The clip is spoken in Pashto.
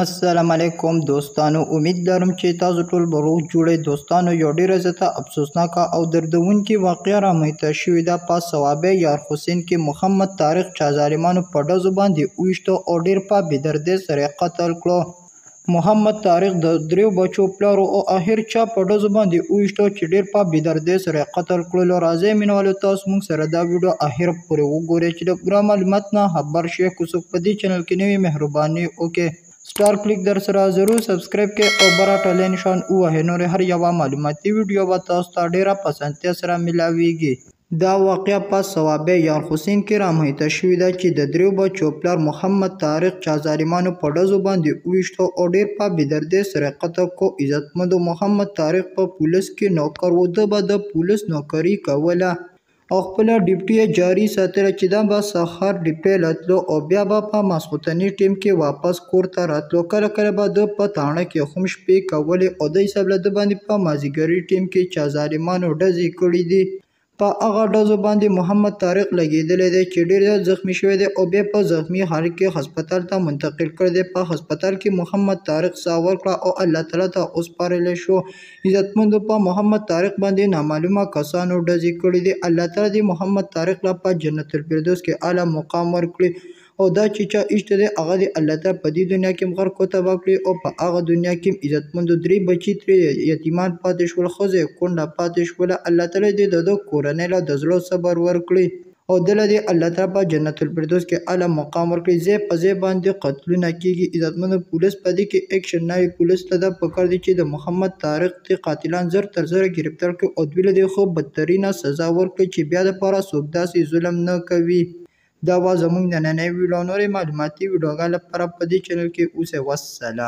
अस्सलामुअलैकुम दोस्तों, उम्मीद लरम چې تاسو ټول به روغ جوړئ. دوستانو یو ډیره زیاته افسوسناکه او دردونکې واقعه رامنځته شوې ده په صوابه یار حسین کې. محمد طارق چا ظالمانو په ډزو باندې وویشتو او ډیر په بېدردۍ سره قتل کړو. محمد طارق د 3 بچو پلار او اخر چا په ډزو باندې وویشتو چې ډیر په بېدردۍ سره قتل کړلو. راځئ مینوالو تاسو موږ سره دا ویډیو اخر پورې وګورئ چې د پوره معلومات نه خبر شئ. که څوک په دې چینل کې نوی مهرباني وکړئ स्टार क्लिक در سره ضرور سبسکرایب کړئ او براټه نشان ووهئ. نور هر یوه معلوماتي ویډیو به تاسو ته ډیره پسندتیا سره ملاویږي. دا واقعه په صوابه یار حسین کې رامنځته شوې ده چې د 3 بچو پلار محمد طارق چا ظالمانو په ډزو باندې وویشتو او ډیر په بېدردۍ سره قتل کو. عزتمندو محمد طارق په پولیس کې نوکر و. ده به د پولیس نوکري کوله او خپله ډیوټي جاري ساتله چې دا به سهار ډیوټي راتلو او بیا به په ماسخوتني ټیم کې واپس کور ته راتلو. کله کله به د په تاڼه کې هم شپې کولې او د حساب له د باندې په مازیګري ټیم کې چا ظالمانو ډزې کړي دي. په هغه ډزو باندې محمد طارق لګېدلی دی چې ډېر زیات زخمی شوی دی او بیا په زخمی حال کې هسپتال ته منتقل کړی دی. په هسپتال کې محمد طارق ساه ورکړه او الله تعالی ته وسپارلی شو. عزتمندو په محمد طارق باندې نامعلومه کسانو ډزې کړي دي. الله تعالی دې محمد طارق لا په جنت الفردوس کې اعلی مقام ورکړي او دا چې چا ایشته دی هغه دې الله تعالی په دې دنیا کې غرق او تباه کړي او په هغه دنیا کې عزتمندو 3 بچي ترې یتیمان پاتې شول، ښځې کونډه پاتې شوله. الله تعالی دې د کورنۍ له د زړه صبر ورکړي او دله دې الله تعالی په جنت الفردوس کې اعلی مقام ورکړي. ځای په ځای باندې قتلونه کېږي. عزتمندو پولیس په دې کې ایکشن نه وي. پولیس ته دا پکار دی چې د محمد طارق قاتلان زر تر زره گرفتار کړي او دوی له دې خو بدترینه سزا ورکړي چې بیا دپاره څوک داسې ظلم نه کوي. دا وه زموږ نننۍ ویډیو. نورې معلوماتي ویډیوګانو لپاره په دې چینل کې اوسئ. والسلام.